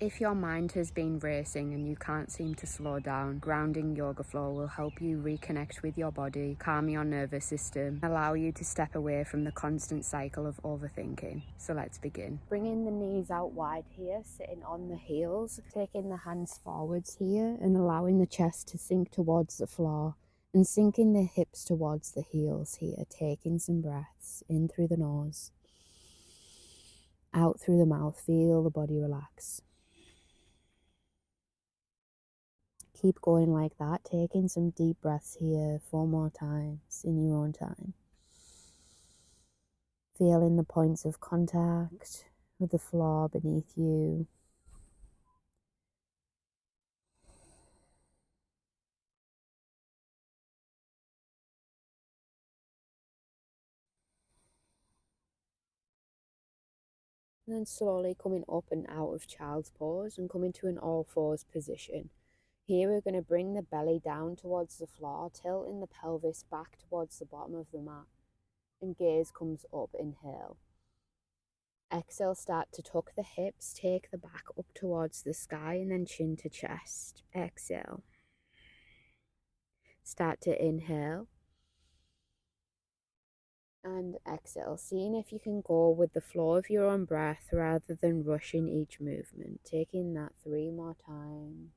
If your mind has been racing and you can't seem to slow down, grounding yoga flow will help you reconnect with your body, calm your nervous system, allow you to step away from the constant cycle of overthinking. So let's begin. Bringing the knees out wide here, sitting on the heels, taking the hands forwards here and allowing the chest to sink towards the floor and sinking the hips towards the heels here, taking some breaths in through the nose, out through the mouth. Feel the body relax. Keep going like that, taking some deep breaths here 4 more times in your own time. Feeling the points of contact with the floor beneath you. And then slowly coming up and out of child's pose and coming to an all fours position. Here we're going to bring the belly down towards the floor, tilting the pelvis back towards the bottom of the mat. And gaze comes up, inhale. Exhale, start to tuck the hips, take the back up towards the sky and then chin to chest. Exhale. Start to inhale. And exhale, seeing if you can go with the flow of your own breath rather than rushing each movement. Taking that 3 more times.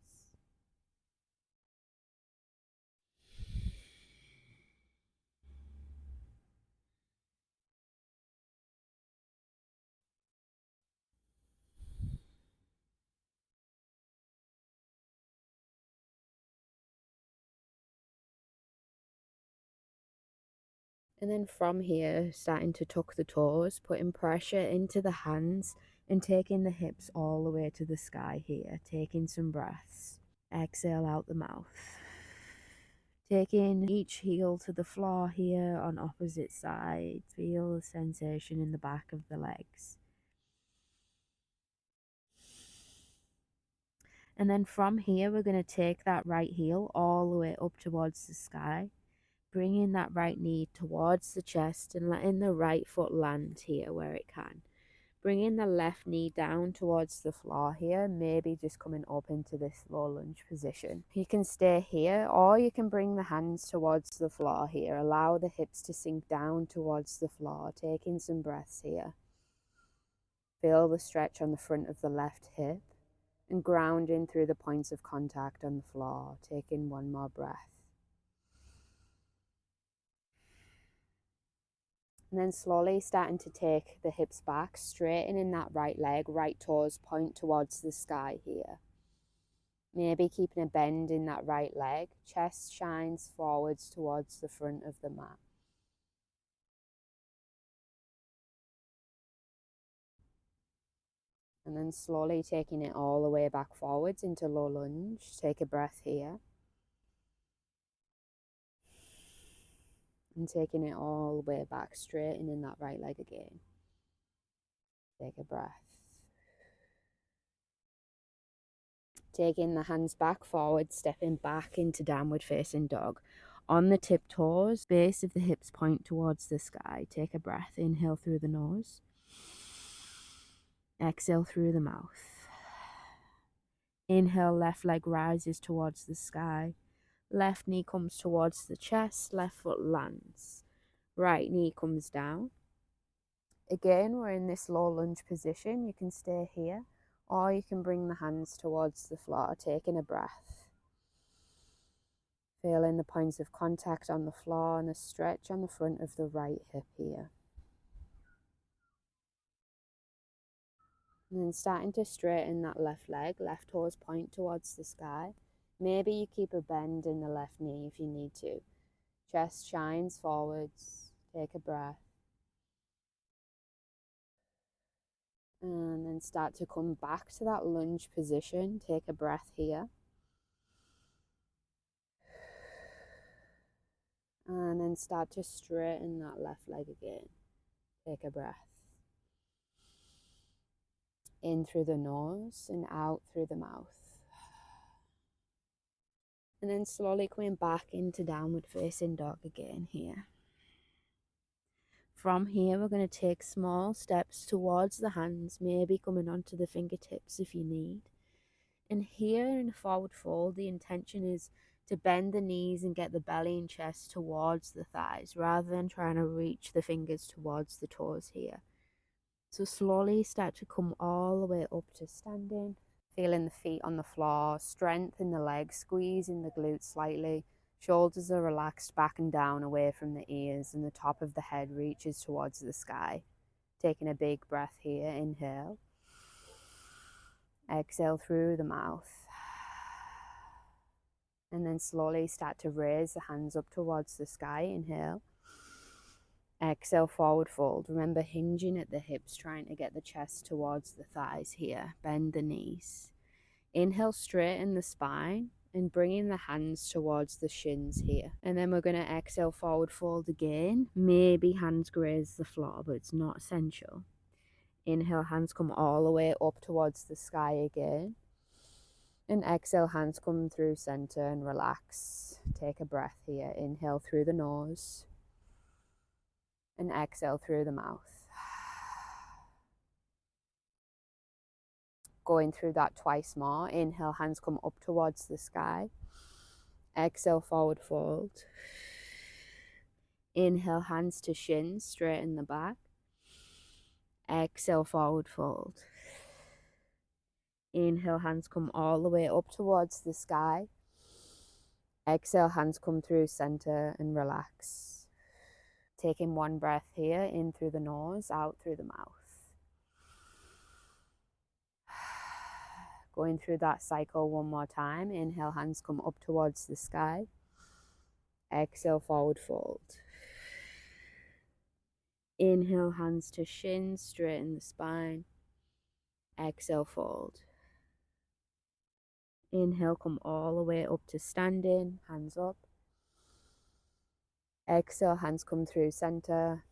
And then from here, starting to tuck the toes, putting pressure into the hands and taking the hips all the way to the sky here. Taking some breaths. Exhale out the mouth. Taking each heel to the floor here on opposite sides. Feel the sensation in the back of the legs. And then from here, we're going to take that right heel all the way up towards the sky, bringing that right knee towards the chest and letting the right foot land here where it can. Bringing the left knee down towards the floor here, maybe just coming up into this low lunge position. You can stay here or you can bring the hands towards the floor here. Allow the hips to sink down towards the floor, taking some breaths here. Feel the stretch on the front of the left hip. And grounding through the points of contact on the floor, taking 1 more breath. And then slowly starting to take the hips back, straightening that right leg, right toes point towards the sky here. Maybe keeping a bend in that right leg, chest shines forwards towards the front of the mat. And then slowly taking it all the way back forwards into low lunge. Take a breath here. And taking it all the way back, straightening that right leg again. Take a breath. Taking the hands back forward, stepping back into downward facing dog. On the tiptoes, base of the hips point towards the sky. Take a breath. Inhale through the nose. Exhale through the mouth. Inhale, left leg rises towards the sky. Left knee comes towards the chest. Left foot lands. Right knee comes down. Again, we're in this low lunge position. You can stay here or you can bring the hands towards the floor, taking a breath. Feeling the points of contact on the floor and a stretch on the front of the right hip here. And then starting to straighten that left leg, left toes point towards the sky. Maybe you keep a bend in the left knee if you need to. Chest shines forwards, take a breath. And then start to come back to that lunge position, take a breath here. And then start to straighten that left leg again. Take a breath. In through the nose and out through the mouth. And then slowly coming back into downward facing dog again here. From here, we're going to take small steps towards the hands, maybe coming onto the fingertips if you need. And here in a forward fold, the intention is to bend the knees and get the belly and chest towards the thighs rather than trying to reach the fingers towards the toes here. So slowly start to come all the way up to standing, feeling the feet on the floor, strength in the legs, squeezing the glutes slightly. Shoulders are relaxed back and down away from the ears, and the top of the head reaches towards the sky. Taking a big breath here, inhale. Exhale through the mouth. And then slowly start to raise the hands up towards the sky, inhale. Exhale, forward fold. Remember hinging at the hips, trying to get the chest towards the thighs here. Bend the knees. Inhale, straighten the spine and bringing the hands towards the shins here. And then we're going to exhale, forward fold again. Maybe hands graze the floor, but it's not essential. Inhale, hands come all the way up towards the sky again. And exhale, hands come through center and relax. Take a breath here. Inhale through the nose. And exhale through the mouth. Going through that twice more. Inhale, hands come up towards the sky. Exhale, forward fold. Inhale, hands to shins, straighten the back. Exhale, forward fold. Inhale, hands come all the way up towards the sky. Exhale, hands come through center and relax. Taking one breath here, in through the nose, out through the mouth. Going through that cycle one more time. Inhale, hands come up towards the sky. Exhale, forward fold. Inhale, hands to shins, straighten the spine. Exhale, fold. Inhale, come all the way up to standing, hands up. Exhale, hands come through center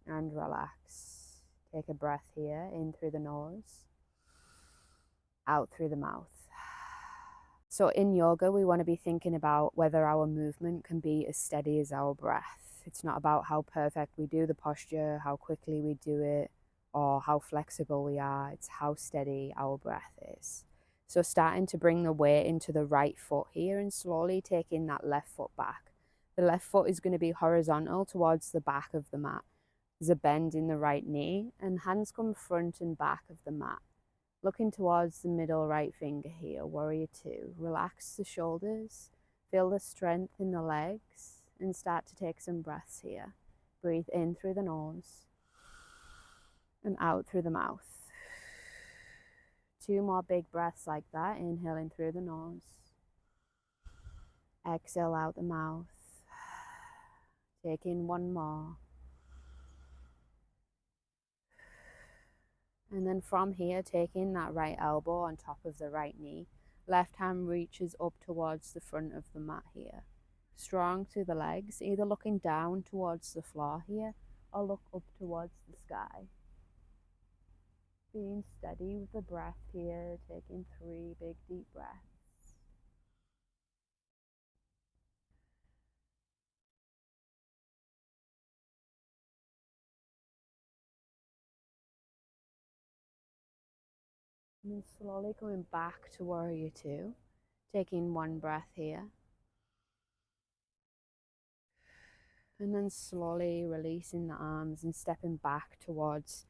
and relax. Take a breath here, in through the nose, out through the mouth. So in yoga, we want to be thinking about whether our movement can be as steady as our breath. It's not about how perfect we do the posture, how quickly we do it, or how flexible we are. It's how steady our breath is. So starting to bring the weight into the right foot here and slowly taking that left foot back. The left foot is going to be horizontal towards the back of the mat. There's a bend in the right knee and hands come front and back of the mat. Looking towards the middle right finger here, warrior two. Relax the shoulders, feel the strength in the legs, and start to take some breaths here. Breathe in through the nose and out through the mouth. Two more big breaths like that, inhaling through the nose. Exhale out the mouth. Take in one more. And then from here, taking that right elbow on top of the right knee. Left hand reaches up towards the front of the mat here. Strong through the legs, either looking down towards the floor here or look up towards the sky. Being steady with the breath here, taking 3 big deep breaths. And then slowly coming back to warrior two, taking one breath here. And then slowly releasing the arms and stepping back towards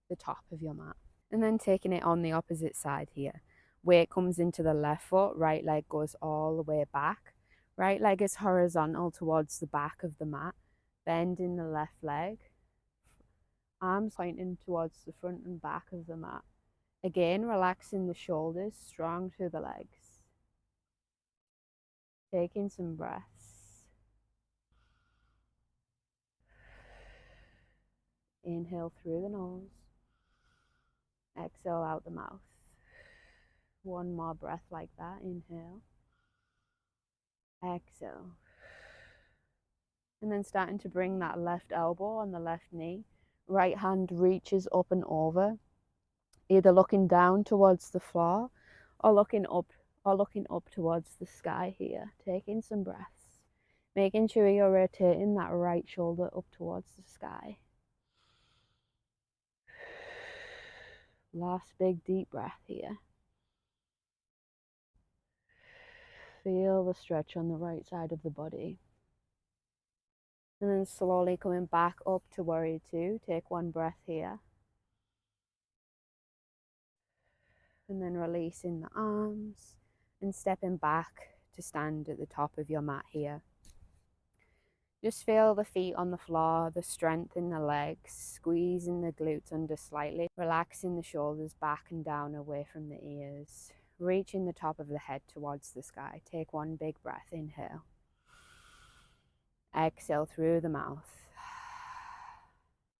the top of your mat. And then taking it on the opposite side here. Weight comes into the left foot, right leg goes all the way back. Right leg is horizontal towards the back of the mat. Bend in the left leg. Arms pointing towards the front and back of the mat. Again, relaxing the shoulders, strong through the legs. Taking some breaths. Inhale through the nose. Exhale out the mouth. One more breath like that. Inhale. Exhale. And then starting to bring that left elbow on the left knee. Right hand reaches up and over. Either looking down towards the floor or looking up towards the sky here. Taking some breaths. Making sure you're rotating that right shoulder up towards the sky. Last big deep breath here. Feel the stretch on the right side of the body. And then slowly coming back up to warrior two. Take one breath here. And then releasing the arms and stepping back to stand at the top of your mat here. Just feel the feet on the floor, the strength in the legs, squeezing the glutes under slightly, relaxing the shoulders back and down away from the ears, reaching the top of the head towards the sky. Take one big breath, inhale. Exhale through the mouth.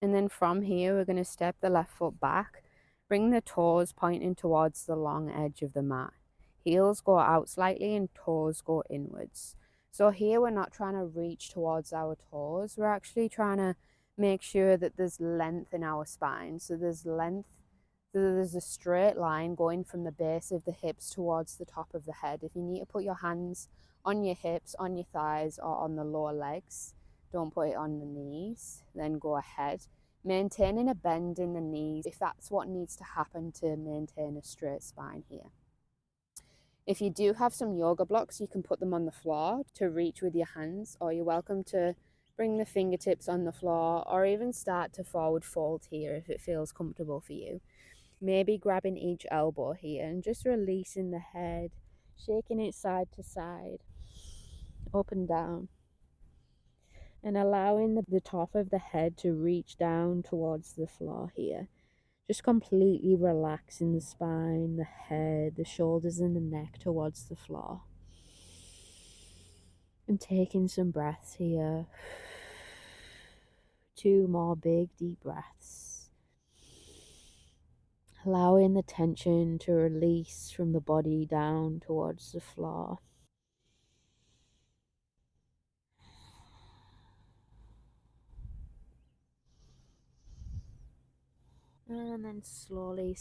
And then from here, we're going to step the left foot back, bring the toes pointing towards the long edge of the mat. Heels go out slightly and toes go inwards. So here we're not trying to reach towards our toes. We're actually trying to make sure that there's length in our spine. So there's length, so there's a straight line going from the base of the hips towards the top of the head. If you need to put your hands on your hips, on your thighs, or on the lower legs, don't put it on the knees, then go ahead. Maintaining a bend in the knees if that's what needs to happen to maintain a straight spine here. If you do have some yoga blocks, you can put them on the floor to reach with your hands, or you're welcome to bring the fingertips on the floor or even start to forward fold here if it feels comfortable for you. Maybe grabbing each elbow here and just releasing the head, shaking it side to side, up and down, and allowing the top of the head to reach down towards the floor here. Just completely relaxing the spine, the head, the shoulders and the neck towards the floor. And taking some breaths here. 2 more big deep breaths. Allowing the tension to release from the body down towards the floor. And then slowly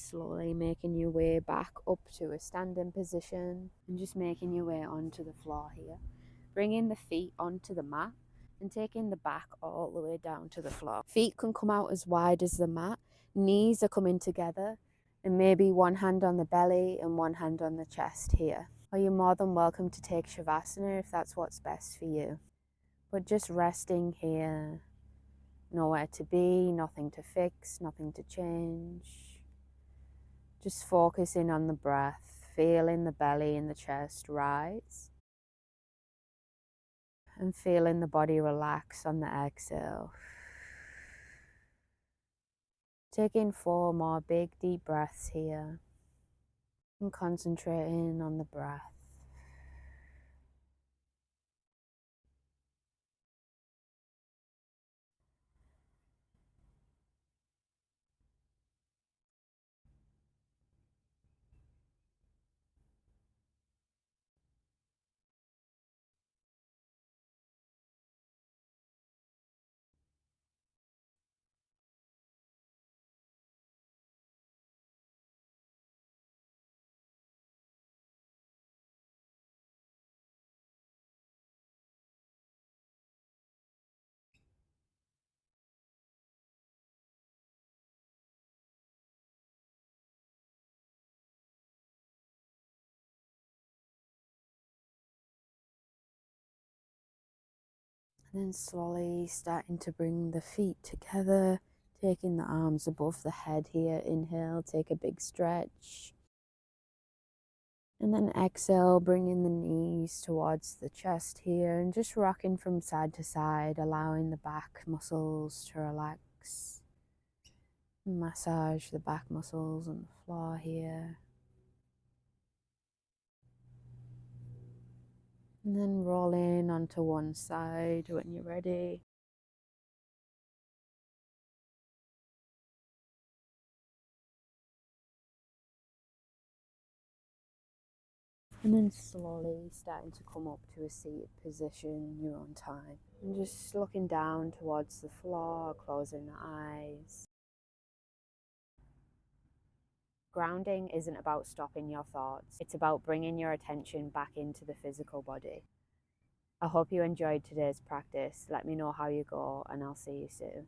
making your way back up to a standing position and just making your way onto the floor here. Bringing the feet onto the mat and taking the back all the way down to the floor. Feet can come out as wide as the mat. Knees are coming together and maybe one hand on the belly and one hand on the chest here. Or you're more than welcome to take Shavasana if that's what's best for you. But just resting here. Nowhere to be, nothing to fix, nothing to change. Just focusing on the breath, feeling the belly and the chest rise. And feeling the body relax on the exhale. Taking 4 more big deep breaths here. And concentrating on the breath. And then slowly starting to bring the feet together, taking the arms above the head here. Inhale, take a big stretch. And then exhale, bringing the knees towards the chest here and just rocking from side to side, allowing the back muscles to relax. Massage the back muscles on the floor here. And then roll in onto one side when you're ready. And then slowly starting to come up to a seated position in your own time. And just looking down towards the floor, closing the eyes. Grounding isn't about stopping your thoughts. It's about bringing your attention back into the physical body. I hope you enjoyed today's practice. Let me know how you go, and I'll see you soon.